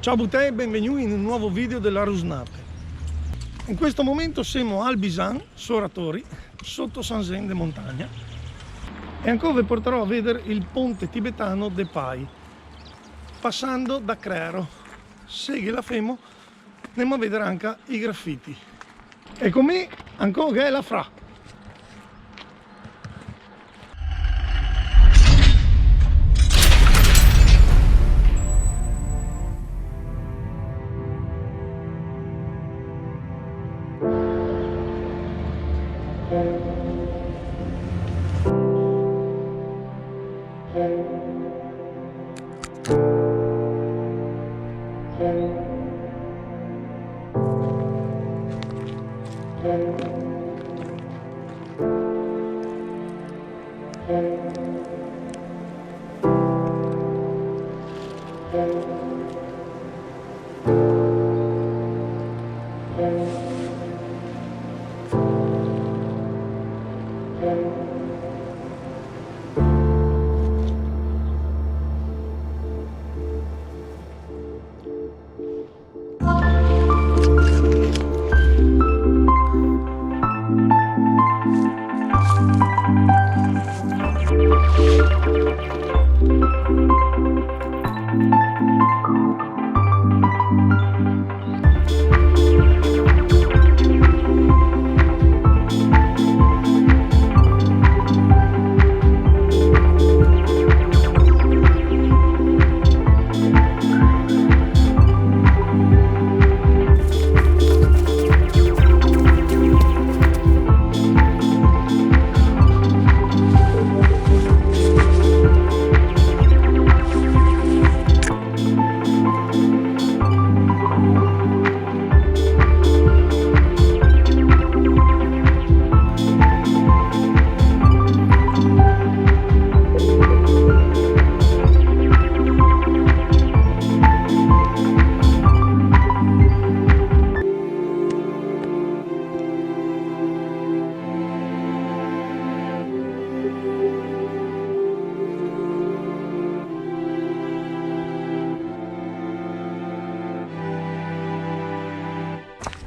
Ciao Butè e benvenuti in un nuovo video della Rusnape. In questo momento siamo al Bisan, Soratori, sotto Sanzen de Montagna, e ancora vi porterò a vedere il ponte tibetano de Pai, passando da Crero. Segui la Femo, andiamo a vedere anche i graffiti. E con me ancora che è la Fra.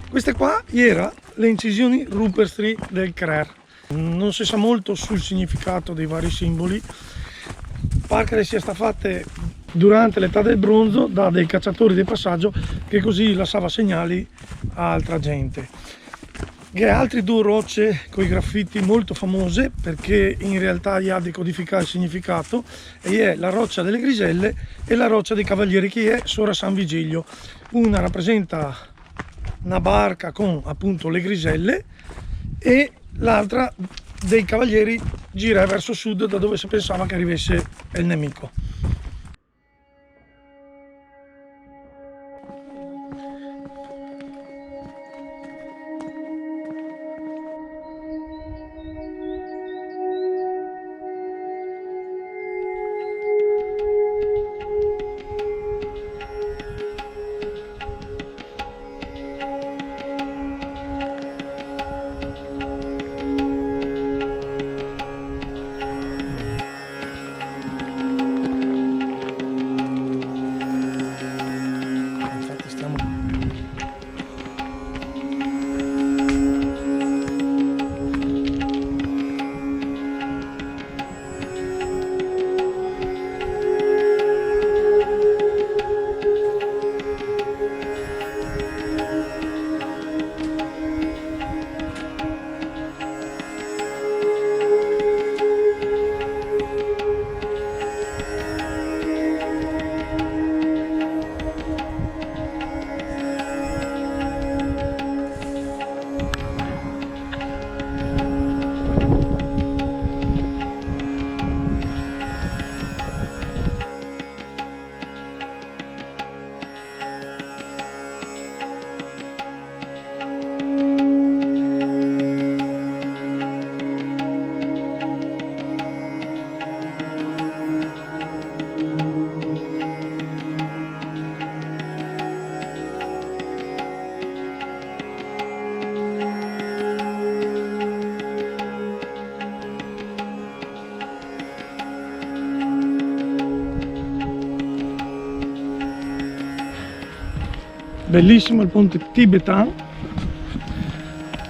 Queste qua erano le incisioni rupestri del Crer. Non si sa molto sul significato dei vari simboli. Pare che sia state fatte durante l'età del bronzo da dei cacciatori di passaggio che così lasciava segnali a altra gente. E altre due rocce con i graffiti molto famose, perché in realtà ha decodificato il significato, e è la roccia delle Griselle e la roccia dei Cavalieri, che è Sora San Vigilio. Una rappresenta una barca con appunto le Griselle e l'altra dei Cavalieri gira verso sud, da dove si pensava che arrivasse il nemico. Bellissimo il ponte tibetano,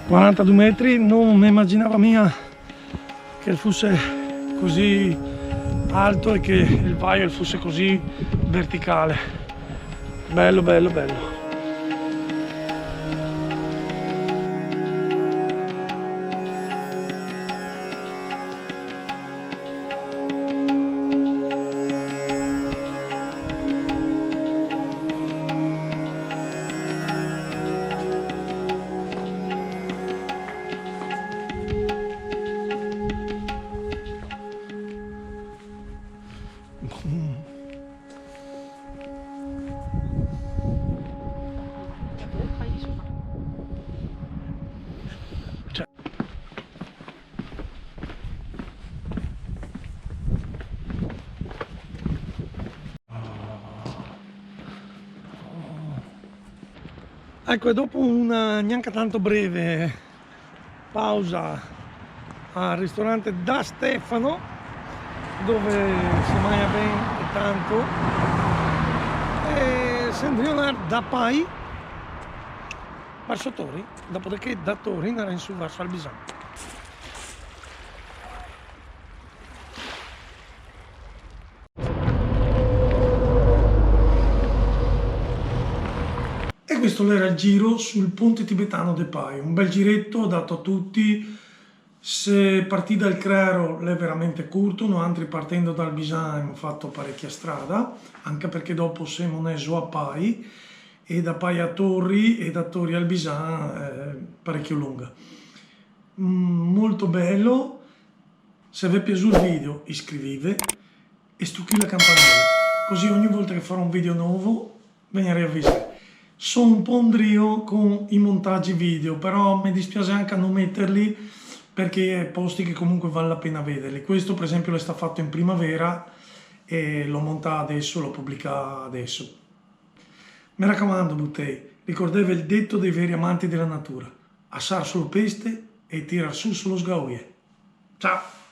42 metri, non mi immaginavo mia che fosse così alto e che il vaio fosse così verticale. Bello, bello, bello. Ecco, e dopo una neanche tanto breve pausa al ristorante da Stefano, dove si mangia bene e tanto, e scendiamo da Pai verso Tori, dopodiché da Tori andare in su verso Albisano. E questo era il giro sul ponte tibetano de Pai, un bel giretto dato a tutti. Se partì dal Crero è veramente corto, noi altri partendo dal Bisano abbiamo fatto parecchia strada, anche perché dopo siamo neso a Pai e da Pai a Torri e da Torri al Bisano parecchio lunga. Molto bello. Se vi è piaciuto il video iscrivetevi e stucchi la campanella, così ogni volta che farò un video nuovo venire a avvisare. Sono un po' un drio con i montaggi video, però mi dispiace anche a non metterli perché posti che comunque vale la pena vederli. Questo per esempio l'è stato fatto in primavera e l'ho montato adesso, l'ho pubblicato adesso. Mi raccomando, buttei, ricordatevi il detto dei veri amanti della natura: assar solo peste e tirar su solo sgauie. Ciao!